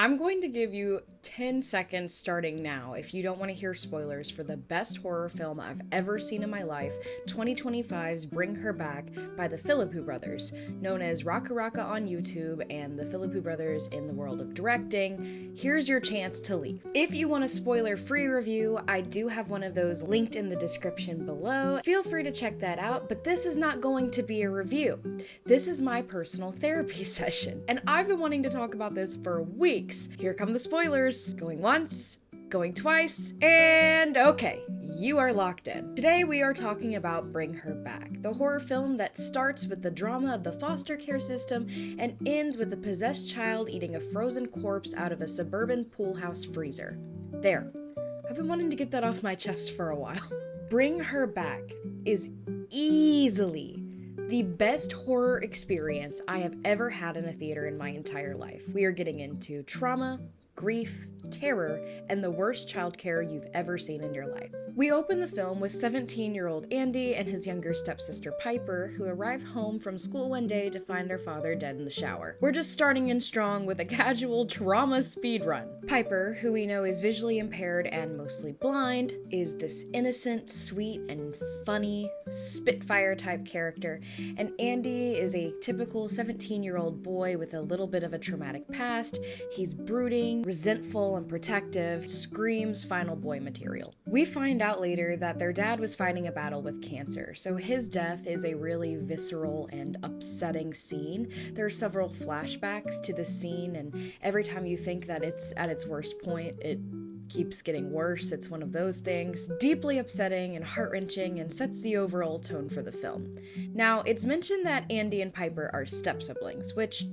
I'm going to give you 10 seconds starting now if you don't want to hear spoilers for the best horror film I've ever seen in my life, 2025's Bring Her Back by the Phillipou Brothers, known as Raka Raka on YouTube and the Phillipou Brothers in the world of directing. Here's your chance to leave. If you want a spoiler-free review, I do have one of those linked in the description below. Feel free to check that out, but this is not going to be a review. This is my personal therapy session, and I've been wanting to talk about this for weeks. Here come the spoilers. Going once, going twice, and okay, you are locked in. Today we are talking about Bring Her Back, the horror film that starts with the drama of the foster care system and ends with a possessed child eating a frozen corpse out of a suburban pool house freezer. There. I've been wanting to get that off my chest for a while. Bring Her Back is easily the best horror experience I have ever had in a theater in my entire life. We are getting into trauma, grief, terror, and the worst childcare you've ever seen in your life. We open the film with 17-year-old Andy and his younger stepsister Piper, who arrive home from school one day to find their father dead in the shower. We're just starting in strong with a casual trauma speed run. Piper, who we know is visually impaired and mostly blind, is this innocent, sweet, and funny Spitfire type character, and Andy is a typical 17-year-old boy with a little bit of a traumatic past. He's brooding, resentful, and protective, screams final boy material. We find out later that their dad was fighting a battle with cancer, so his death is a really visceral and upsetting scene. There are several flashbacks to the scene, and every time you think that it's at its worst point, it keeps getting worse. It's one of those things. Deeply upsetting and heart-wrenching, and sets the overall tone for the film. Now, it's mentioned that Andy and Piper are step-siblings, which,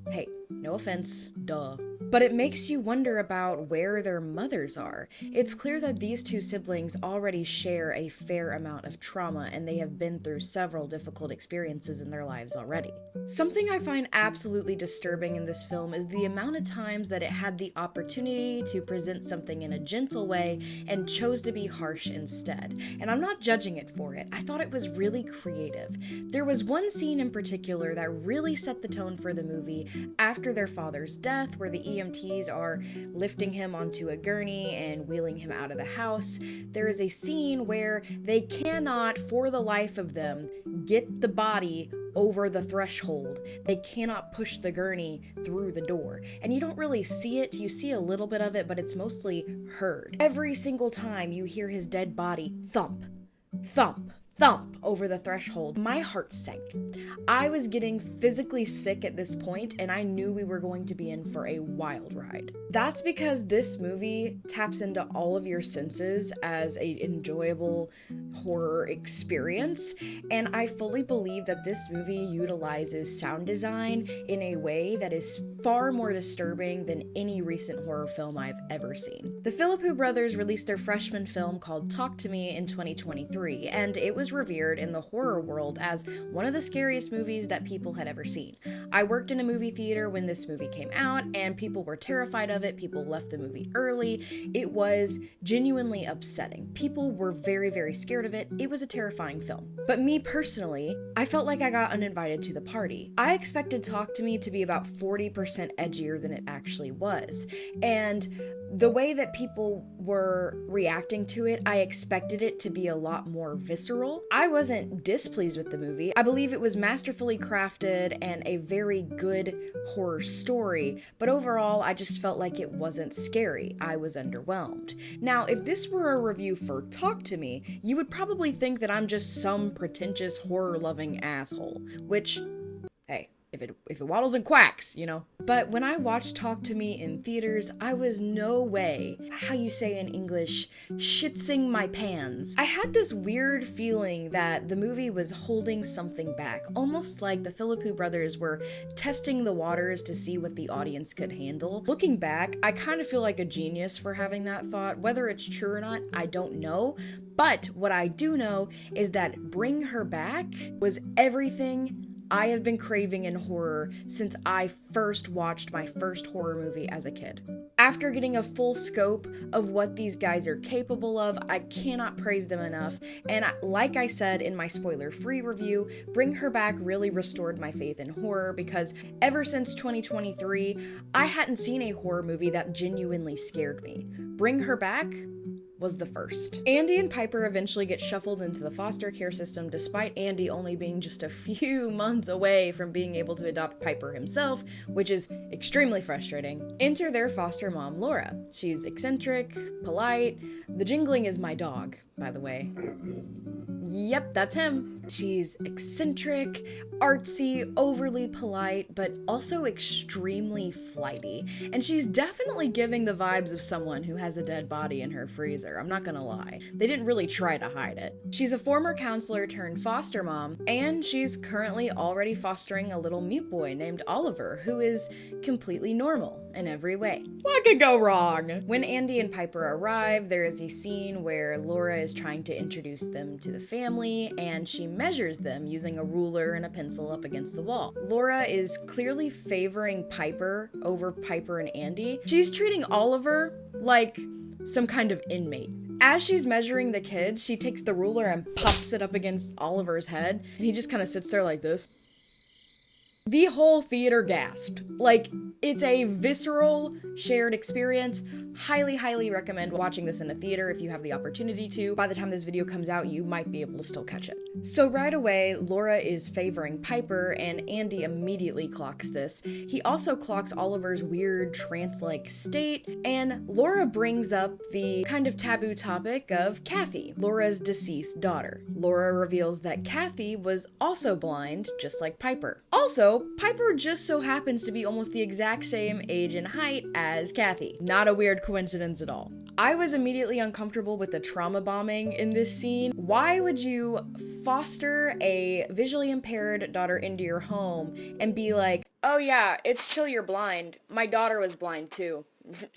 hey, no offense, duh. But it makes you wonder about where their mothers are. It's clear that these two siblings already share a fair amount of trauma, and they have been through several difficult experiences in their lives already. Something I find absolutely disturbing in this film is the amount of times that it had the opportunity to present something in a gentle way and chose to be harsh instead. And I'm not judging it for it. I thought it was really creative. There was one scene in particular that really set the tone for the movie after their father's death, where the EMTs are lifting him onto a gurney and wheeling him out of the house. There is a scene where they cannot, for the life of them, get the body over the threshold. They cannot push the gurney through the door. And you don't really see it. You see a little bit of it, but it's mostly heard. Every single time you hear his dead body thump, thump, thump over the threshold, my heart sank. I was getting physically sick at this point, and I knew we were going to be in for a wild ride. That's because this movie taps into all of your senses as an enjoyable horror experience, and I fully believe that this movie utilizes sound design in a way that is far more disturbing than any recent horror film I've ever seen. The Phillipou Brothers released their freshman film called Talk to Me in 2023, and it was revered in the horror world as one of the scariest movies that people had ever seen. I worked in a movie theater when this movie came out, and people were terrified of it. People left the movie early. It was genuinely upsetting. People were very, very scared of it. It was a terrifying film. But me personally, I felt like I got uninvited to the party. I expected Talk to Me to be about 40% edgier than it actually was. And the way that people were reacting to it, I expected it to be a lot more visceral. I wasn't displeased with the movie. I believe it was masterfully crafted and a very good horror story, but overall, I just felt like it wasn't scary. I was underwhelmed. Now, if this were a review for Talk to Me, you would probably think that I'm just some pretentious horror-loving asshole, which, hey, if it waddles and quacks, you know. But when I watched Talk to Me in theaters, I was no way, how you say in English, shitsing my pants. I had this weird feeling that the movie was holding something back, almost like the Phillipou Brothers were testing the waters to see what the audience could handle. Looking back, I kind of feel like a genius for having that thought. Whether it's true or not, I don't know. But what I do know is that Bring Her Back was everything I have been craving in horror since I first watched my first horror movie as a kid. After getting a full scope of what these guys are capable of, I cannot praise them enough, and like I said in my spoiler-free review, Bring Her Back really restored my faith in horror because ever since 2023, I hadn't seen a horror movie that genuinely scared me. Bring Her Back was the first. Andy and Piper eventually get shuffled into the foster care system despite Andy only being just a few months away from being able to adopt Piper himself, which is extremely frustrating. Enter their foster mom, Laura. She's eccentric, polite. The jingling is my dog, by the way. Yep, that's him. She's eccentric, artsy, overly polite, but also extremely flighty. And she's definitely giving the vibes of someone who has a dead body in her freezer, I'm not gonna lie. They didn't really try to hide it. She's a former counselor turned foster mom, and she's currently already fostering a little mute boy named Oliver, who is completely normal in every way. What could go wrong? When Andy and Piper arrive, there is a scene where Laura is trying to introduce them to the family, and she measures them using a ruler and a pencil up against the wall. Laura is clearly favoring Piper over Piper and Andy. She's treating Oliver like some kind of inmate. As she's measuring the kids, she takes the ruler and pops it up against Oliver's head, and he just kind of sits there like this. The whole theater gasped. Like, it's a visceral, shared experience. Highly, highly recommend watching this in a theater if you have the opportunity to. By the time this video comes out, you might be able to still catch it. So right away, Laura is favoring Piper, and Andy immediately clocks this. He also clocks Oliver's weird trance-like state, and Laura brings up the kind of taboo topic of Kathy, Laura's deceased daughter. Laura reveals that Kathy was also blind, just like Piper. Also, Piper just so happens to be almost the exact same age and height as Kathy. Not a weird coincidence at all. I was immediately uncomfortable with the trauma bombing in this scene. Why would you foster a visually impaired daughter into your home and be like, "Oh yeah, it's chill, you're blind. My daughter was blind too.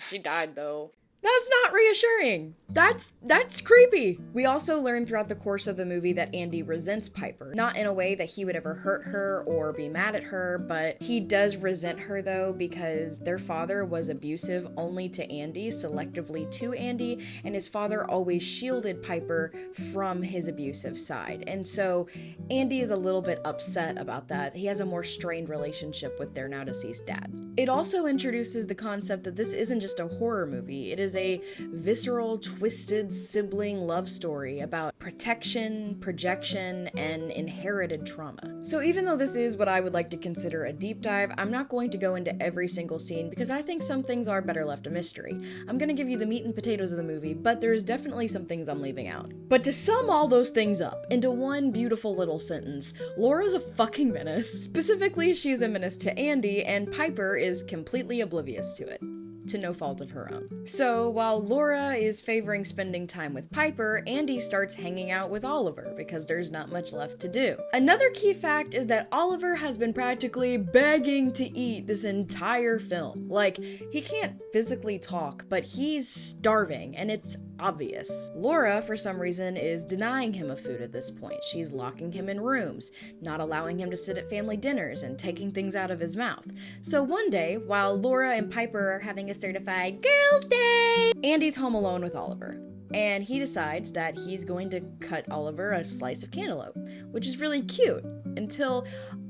She died though." That's not reassuring. That's creepy. We also learn throughout the course of the movie that Andy resents Piper. Not in a way that he would ever hurt her or be mad at her, but he does resent her though because their father was abusive only to Andy, selectively to Andy, and his father always shielded Piper from his abusive side. And so Andy is a little bit upset about that. He has a more strained relationship with their now deceased dad. It also introduces the concept that this isn't just a horror movie. It is a visceral, twisted sibling love story about protection, projection, and inherited trauma. So even though this is what I would like to consider a deep dive, I'm not going to go into every single scene because I think some things are better left a mystery. I'm gonna give you the meat and potatoes of the movie, but there's definitely some things I'm leaving out. But to sum all those things up into one beautiful little sentence, Laura's a fucking menace. Specifically, she's a menace to Andy, and Piper is completely oblivious to it, to no fault of her own. So while Laura is favoring spending time with Piper, Andy starts hanging out with Oliver because there's not much left to do. Another key fact is that Oliver has been practically begging to eat this entire film. Like, he can't physically talk, but he's starving, and it's obvious. Laura, for some reason, is denying him of food at this point. She's locking him in rooms, not allowing him to sit at family dinners, and taking things out of his mouth. So one day, while Laura and Piper are having a certified girls' day, Andy's home alone with Oliver, and he decides that he's going to cut Oliver a slice of cantaloupe, which is really cute, until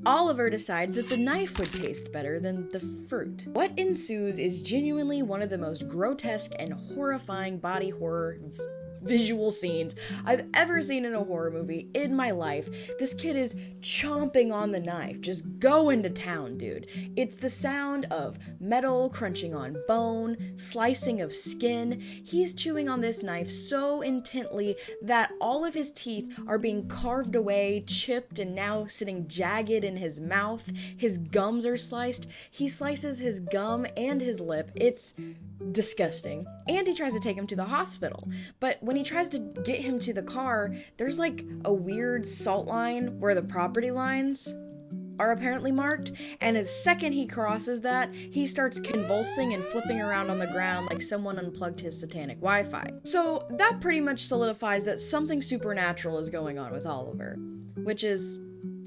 Oliver decides that the knife would taste better than the fruit. What ensues is genuinely one of the most grotesque and horrifying body horror visual scenes I've ever seen in a horror movie in my life. This kid is chomping on the knife, just going to town, dude. It's the sound of metal crunching on bone, slicing of skin. He's chewing on this knife so intently that all of his teeth are being carved away, chipped, and now sitting jagged in his mouth. His gums are sliced. He slices his gum and his lip. It's disgusting. Andy tries to take him to the hospital, but when he tries to get him to the car, there's like a weird salt line where the property lines are apparently marked, and the second he crosses that, he starts convulsing and flipping around on the ground like someone unplugged his satanic Wi-Fi. So that pretty much solidifies that something supernatural is going on with Oliver, which is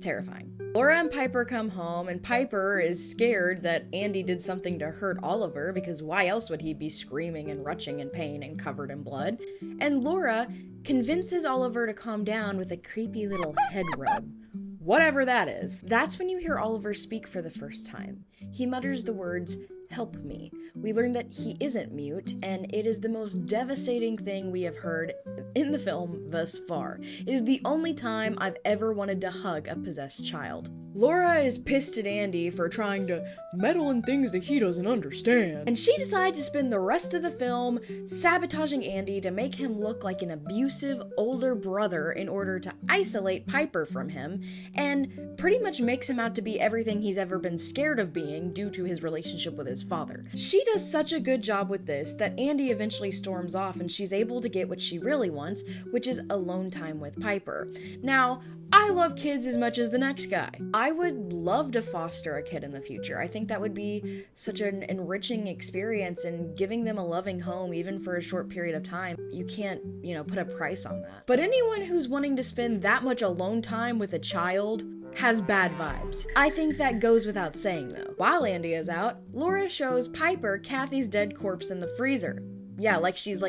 terrifying. Laura and Piper come home, and Piper is scared that Andy did something to hurt Oliver, because why else would he be screaming and retching in pain and covered in blood? And Laura convinces Oliver to calm down with a creepy little head rub. Whatever that is. That's when you hear Oliver speak for the first time. He mutters the words, "Help me." We learn that he isn't mute, and it is the most devastating thing we have heard in the film thus far. It is the only time I've ever wanted to hug a possessed child. Laura is pissed at Andy for trying to meddle in things that he doesn't understand, and she decides to spend the rest of the film sabotaging Andy to make him look like an abusive older brother in order to isolate Piper from him, and pretty much makes him out to be everything he's ever been scared of being due to his relationship with his father. She does such a good job with this that Andy eventually storms off, and she's able to get what she really wants, which is alone time with Piper. Now, I love kids as much as the next guy. I would love to foster a kid in the future. I think that would be such an enriching experience, and giving them a loving home, even for a short period of time, you can't, put a price on that. But anyone who's wanting to spend that much alone time with a child has bad vibes. I think that goes without saying, though. While Andy is out, Laura shows Piper Kathy's dead corpse in the freezer. Yeah, like she's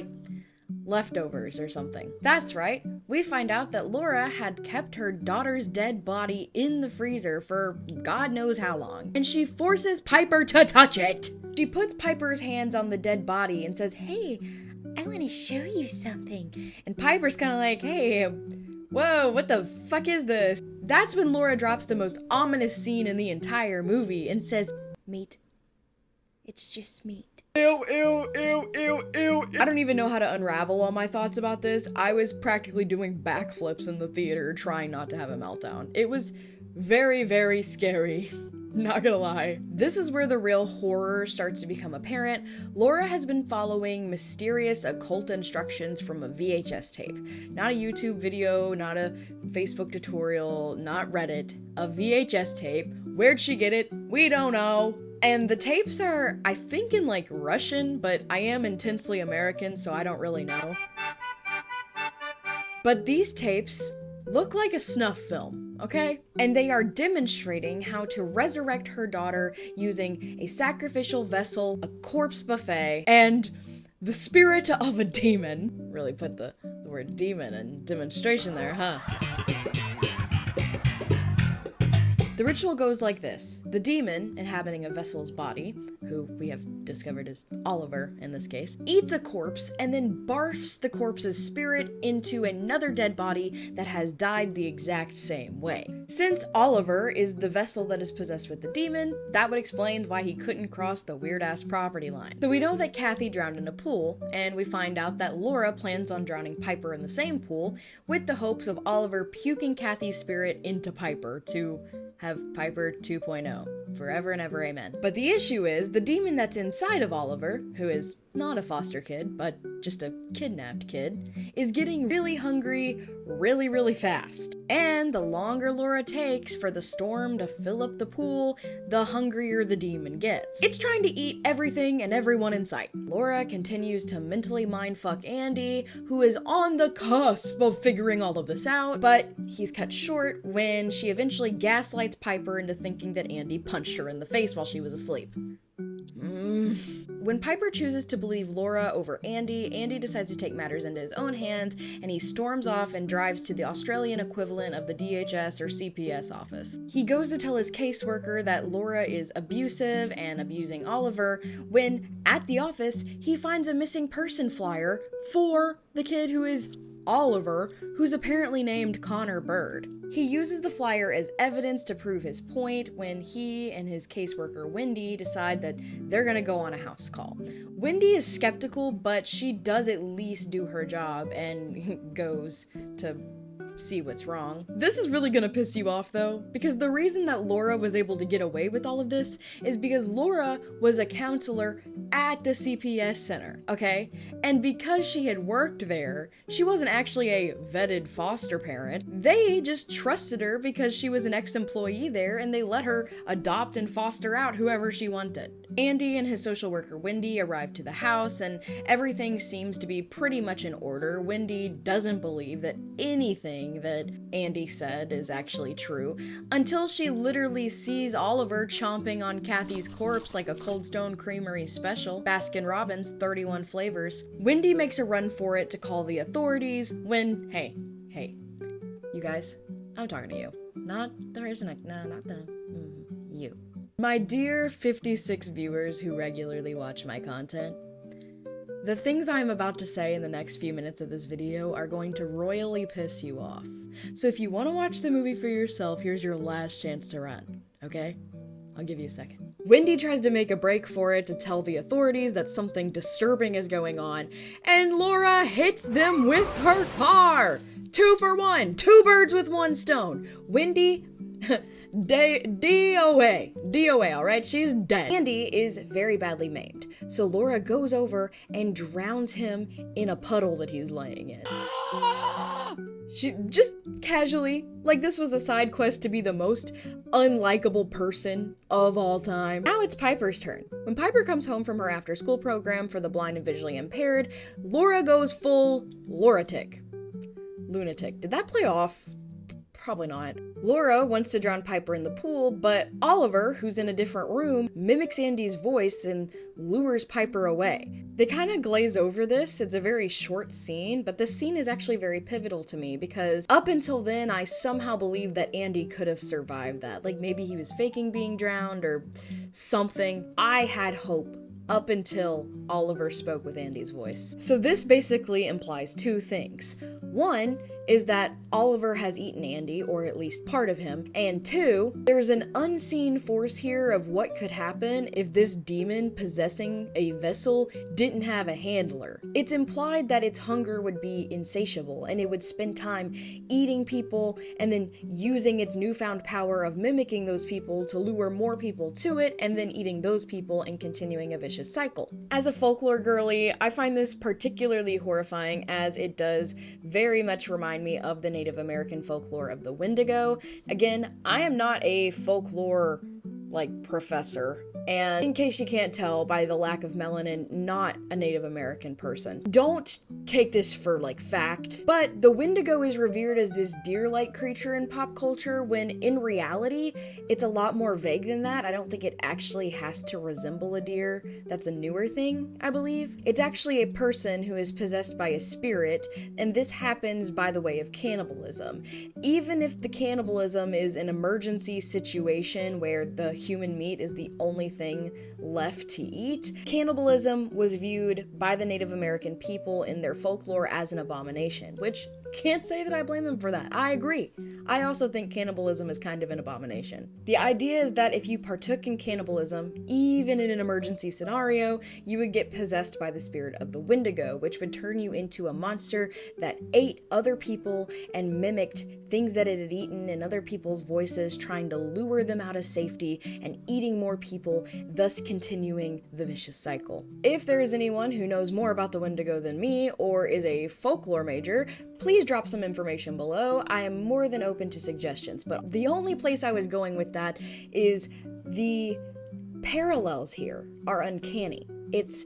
leftovers or something. That's right. We find out that Laura had kept her daughter's dead body in the freezer for God knows how long, and she forces Piper to touch it. She puts Piper's hands on the dead body and says, "Hey, I want to show you something." And Piper's kind of like, "Hey, whoa, what the fuck is this?" That's when Laura drops the most ominous scene in the entire movie and says, "Meat. It's just meat." Ew, ew, ew, ew, ew. I don't even know how to unravel all my thoughts about this. I was practically doing backflips in the theater trying not to have a meltdown. It was very, very scary. Not gonna lie. This is where the real horror starts to become apparent. Laura has been following mysterious occult instructions from a VHS tape. Not a YouTube video, not a Facebook tutorial, not Reddit. A VHS tape. Where'd she get it? We don't know. And the tapes are, I think, in Russian, but I am intensely American, so I don't really know. But these tapes look like a snuff film, okay? And they are demonstrating how to resurrect her daughter using a sacrificial vessel, a corpse buffet, and the spirit of a demon. Really put the word demon in demonstration there, huh? The ritual goes like this. The demon, inhabiting a vessel's body, who we have discovered is Oliver in this case, eats a corpse and then barfs the corpse's spirit into another dead body that has died the exact same way. Since Oliver is the vessel that is possessed with the demon, that would explain why he couldn't cross the weird-ass property line. So we know that Kathy drowned in a pool, and we find out that Laura plans on drowning Piper in the same pool, with the hopes of Oliver puking Kathy's spirit into Piper to have Piper 2.0. Forever and ever, amen. But the issue is, the demon that's inside of Oliver, who is not a foster kid, but just a kidnapped kid, is getting really hungry really, really fast. And the longer Laura takes for the storm to fill up the pool, the hungrier the demon gets. It's trying to eat everything and everyone in sight. Laura continues to mentally mindfuck Andy, who is on the cusp of figuring all of this out, but he's cut short when she eventually gaslights Piper into thinking that Andy punched her in the face while she was asleep. When Piper chooses to believe Laura over Andy, Andy decides to take matters into his own hands, and he storms off and drives to the Australian equivalent of the DHS or CPS office. He goes to tell his caseworker that Laura is abusive and abusing Oliver, when at the office he finds a missing person flyer for the kid who is Oliver, who's apparently named Connor Bird. He uses the flyer as evidence to prove his point when he and his caseworker Wendy decide that they're gonna go on a house call. Wendy is skeptical, but she does at least do her job and goes to see what's wrong. This is really gonna piss you off though, because the reason that Laura was able to get away with all of this is because Laura was a counselor at the CPS center, okay? And because she had worked there, she wasn't actually a vetted foster parent. They just trusted her because she was an ex-employee there, and they let her adopt and foster out whoever she wanted. Andy and his social worker Wendy arrive to the house, and everything seems to be pretty much in order. Wendy doesn't believe that anything that Andy said is actually true, until she literally sees Oliver chomping on Kathy's corpse like a Cold Stone Creamery special, Baskin Robbins 31 flavors. Wendy makes a run for it to call the authorities when, hey, you guys, I'm talking to you. Not the person, no, not them, you. My dear 56 viewers who regularly watch my content, the things I'm about to say in the next few minutes of this video are going to royally piss you off. So if you want to watch the movie for yourself, here's your last chance to run, okay? I'll give you a second. Wendy tries to make a break for it to tell the authorities that something disturbing is going on, and Laura hits them with her car! 2 for 1! 2 birds with 1 stone! Wendy... DOA, alright? She's dead. Andy is very badly maimed, so Laura goes over and drowns him in a puddle that he's laying in. She just casually, like this was a side quest to be the most unlikable person of all time. Now it's Piper's turn. When Piper comes home from her after-school program for the blind and visually impaired, Laura goes full lunatic. Did that play off? Probably not. Laura wants to drown Piper in the pool, but Oliver, who's in a different room, mimics Andy's voice and lures Piper away. They kind of glaze over this. It's a very short scene, but this scene is actually very pivotal to me because up until then, I somehow believed that Andy could have survived that. Like maybe he was faking being drowned or something. I had hope up until Oliver spoke with Andy's voice. So this basically implies 2 things. 1 is that Oliver has eaten Andy, or at least part of him, and 2, there's an unseen force here of what could happen if this demon possessing a vessel didn't have a handler. It's implied that its hunger would be insatiable, and it would spend time eating people and then using its newfound power of mimicking those people to lure more people to it, and then eating those people and continuing a vicious cycle. As a folklore girly, I find this particularly horrifying as it does very much remind me of the Native American folklore of the Wendigo. Again, I am not a folklore professor, and in case you can't tell by the lack of melanin, not a Native American person. Don't take this for fact, but the Wendigo is revered as this deer-like creature in pop culture when in reality it's a lot more vague than that. I don't think it actually has to resemble a deer. That's a newer thing, I believe. It's actually a person who is possessed by a spirit, and this happens by the way of cannibalism. Even if the cannibalism is an emergency situation where the human meat is the only thing left to eat, cannibalism was viewed by the Native American people in their folklore as an abomination, which can't say that I blame them for that. I agree. I also think cannibalism is kind of an abomination. The idea is that if you partook in cannibalism, even in an emergency scenario, you would get possessed by the spirit of the Wendigo, which would turn you into a monster that ate other people and mimicked things that it had eaten in other people's voices, trying to lure them out of safety and eating more people, thus continuing the vicious cycle. If there is anyone who knows more about the Wendigo than me, or is a folklore major, please drop some information below. I am more than open to suggestions, but the only place I was going with that is the parallels here are uncanny. It's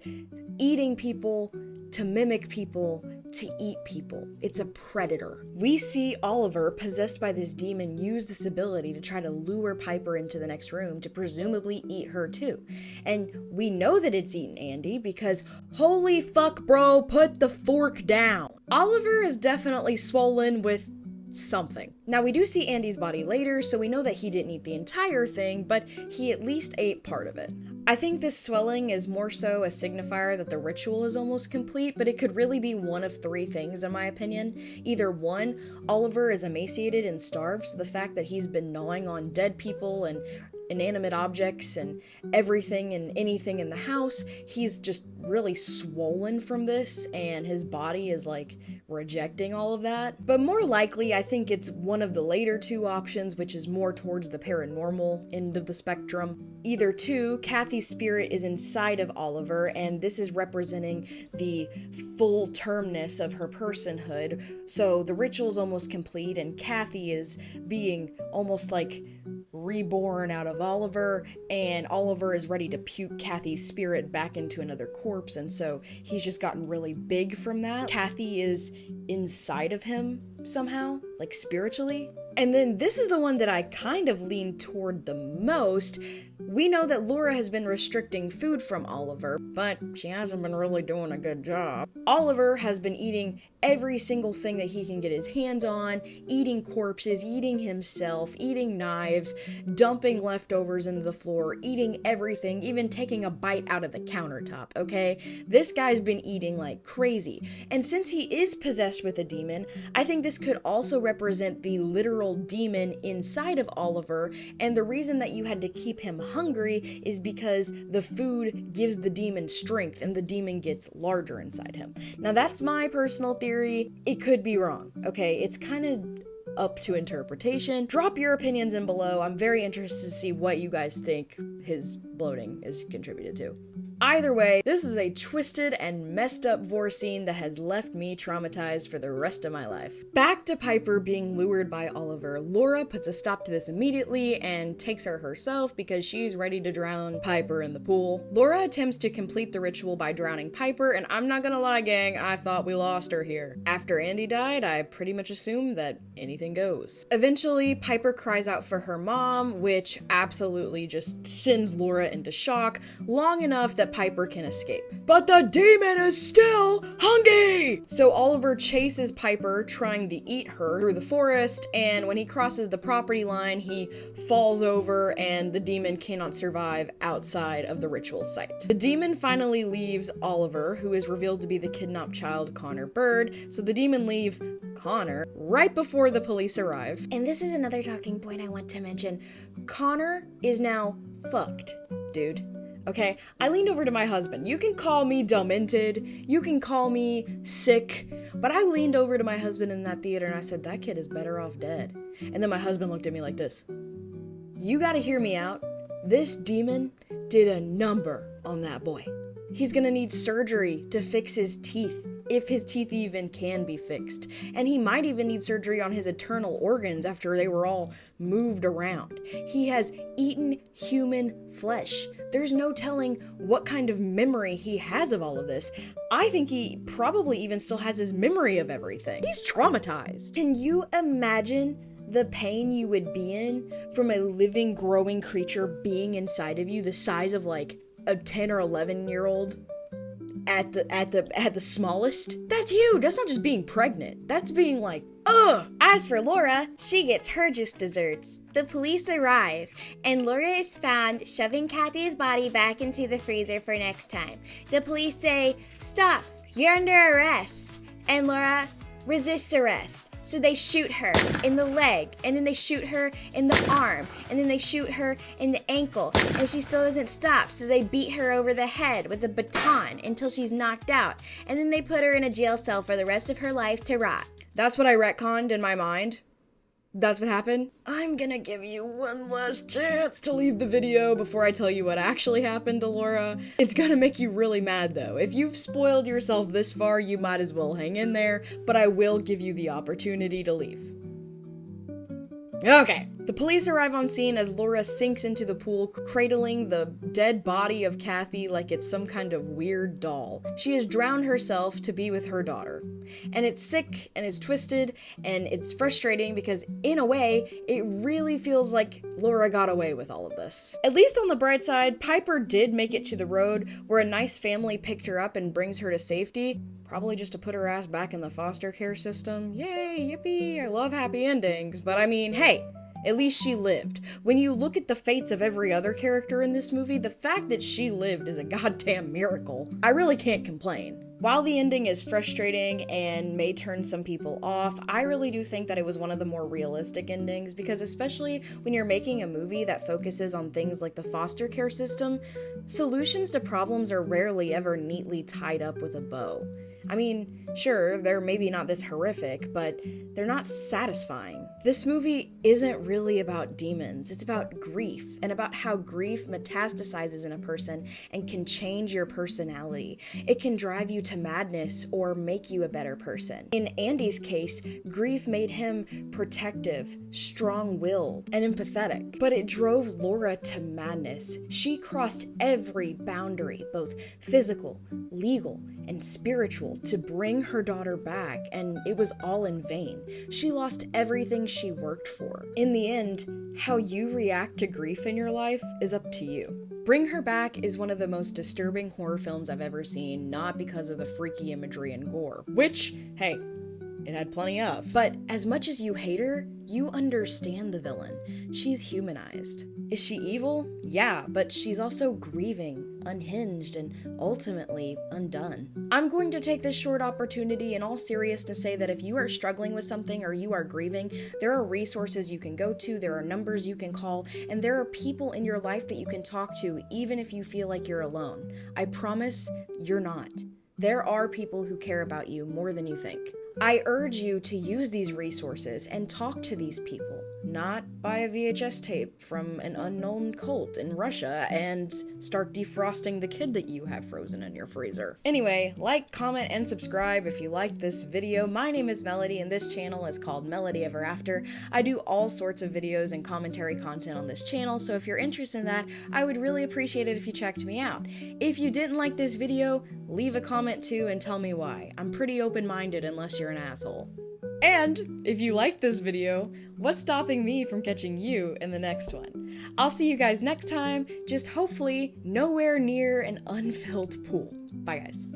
eating people to mimic people to eat people. It's a predator. We see Oliver, possessed by this demon, use this ability to try to lure Piper into the next room to presumably eat her too. And we know that it's eaten Andy because holy fuck bro, put the fork down. Oliver is definitely swollen with something. Now we do see Andy's body later, so we know that he didn't eat the entire thing, but he at least ate part of it. I think this swelling is more so a signifier that the ritual is almost complete, but it could really be one of 3 things in my opinion. Either 1, Oliver is emaciated and starved, so the fact that he's been gnawing on dead people and inanimate objects and everything and anything in the house, he's just really swollen from this and his body is rejecting all of that. But more likely, I think it's one of the later 2 options, which is more towards the paranormal end of the spectrum. Either 2, Kathy's spirit is inside of Oliver, and this is representing the full termness of her personhood. So the ritual's almost complete, and Kathy is being almost reborn out of Oliver, and Oliver is ready to puke Kathy's spirit back into another corpse, and so he's just gotten really big from that. Kathy is inside of him somehow, like spiritually. And then this is the one that I kind of lean toward the most. We know that Laura has been restricting food from Oliver, but she hasn't been really doing a good job. Oliver has been eating every single thing that he can get his hands on, eating corpses, eating himself, eating knives, dumping leftovers into the floor, eating everything, even taking a bite out of the countertop, okay? This guy's been eating like crazy. And since he is possessed with a demon, I think this could also represent the literal demon inside of Oliver, and the reason that you had to keep him hungry is because the food gives the demon strength and the demon gets larger inside him. Now that's my personal theory. It could be wrong, okay? It's kind of up to interpretation. Drop your opinions in below. I'm very interested to see what you guys think his bloating is contributed to. Either way, this is a twisted and messed up vor scene that has left me traumatized for the rest of my life. Back to Piper being lured by Oliver, Laura puts a stop to this immediately and takes her herself because she's ready to drown Piper in the pool. Laura attempts to complete the ritual by drowning Piper, and I'm not gonna lie, gang, I thought we lost her here. After Andy died, I pretty much assumed that anything goes. Eventually, Piper cries out for her mom, which absolutely just sends Laura into shock, long enough that Piper can escape. But the demon is still hungry! So Oliver chases Piper, trying to eat her through the forest, and when he crosses the property line, he falls over and the demon cannot survive outside of the ritual site. The demon finally leaves Oliver, who is revealed to be the kidnapped child Connor Bird, so the demon leaves Connor right before the police arrive. And this is another talking point I want to mention. Connor is now fucked, dude. Okay, I leaned over to my husband. You can call me demented, you can call me sick, but I leaned over to my husband in that theater and I said, that kid is better off dead. And then my husband looked at me like this. You gotta hear me out. This demon did a number on that boy. He's gonna need surgery to fix his teeth, if his teeth even can be fixed. And he might even need surgery on his internal organs after they were all moved around. He has eaten human flesh. There's no telling what kind of memory he has of all of this. I think he probably even still has his memory of everything. He's traumatized. Can you imagine the pain you would be in from a living, growing creature being inside of you the size of like a 10 or 11-year-old? At the smallest? That's huge. That's not just being pregnant. That's being like, ugh! As for Laura, she gets her just desserts. The police arrive, and Laura is found shoving Kathy's body back into the freezer for next time. The police say, stop, you're under arrest. And Laura resists arrest. So they shoot her in the leg, and then they shoot her in the arm, and then they shoot her in the ankle, and she still doesn't stop, so they beat her over the head with a baton until she's knocked out, and then they put her in a jail cell for the rest of her life to rot. That's what I retconned in my mind. That's what happened. I'm gonna give you one last chance to leave the video before I tell you what actually happened to Laura. It's gonna make you really mad though. If you've spoiled yourself this far, you might as well hang in there, but I will give you the opportunity to leave. Okay. The police arrive on scene as Laura sinks into the pool, cradling the dead body of Kathy like it's some kind of weird doll. She has drowned herself to be with her daughter. And it's sick, and it's twisted, and it's frustrating because, in a way, it really feels like Laura got away with all of this. At least on the bright side, Piper did make it to the road where a nice family picked her up and brings her to safety. Probably just to put her ass back in the foster care system. Yay, yippee, I love happy endings. But I mean, hey, at least she lived. When you look at the fates of every other character in this movie, the fact that she lived is a goddamn miracle. I really can't complain. While the ending is frustrating and may turn some people off, I really do think that it was one of the more realistic endings because especially when you're making a movie that focuses on things like the foster care system, solutions to problems are rarely ever neatly tied up with a bow. I mean, sure, they're maybe not this horrific, but they're not satisfying. This movie isn't really about demons, it's about grief, and about how grief metastasizes in a person and can change your personality. It can drive you to to madness or make you a better person. In Andy's case, grief made him protective, strong-willed, and empathetic. But it drove Laura to madness. She crossed every boundary, both physical, legal, and spiritual, to bring her daughter back, and it was all in vain. She lost everything she worked for. In the end, how you react to grief in your life is up to you. Bring Her Back is one of the most disturbing horror films I've ever seen, not because of the freaky imagery and gore, which, hey, it had plenty of. But as much as you hate her, you understand the villain. She's humanized. Is she evil? Yeah, but she's also grieving, unhinged, and ultimately undone. I'm going to take this short opportunity in all seriousness to say that if you are struggling with something or you are grieving, there are resources you can go to, there are numbers you can call, and there are people in your life that you can talk to even if you feel like you're alone. I promise you're not. There are people who care about you more than you think. I urge you to use these resources and talk to these people, not buy a VHS tape from an unknown cult in Russia and start defrosting the kid that you have frozen in your freezer. Anyway, like, comment, and subscribe if you liked this video. My name is Melody, and this channel is called Melody Ever After. I do all sorts of videos and commentary content on this channel, so if you're interested in that, I would really appreciate it if you checked me out. If you didn't like this video, leave a comment too and tell me why. I'm pretty open-minded unless you're an asshole. And if you liked this video, what's stopping me from catching you in the next one? I'll see you guys next time, just hopefully nowhere near an unfilled pool. Bye guys.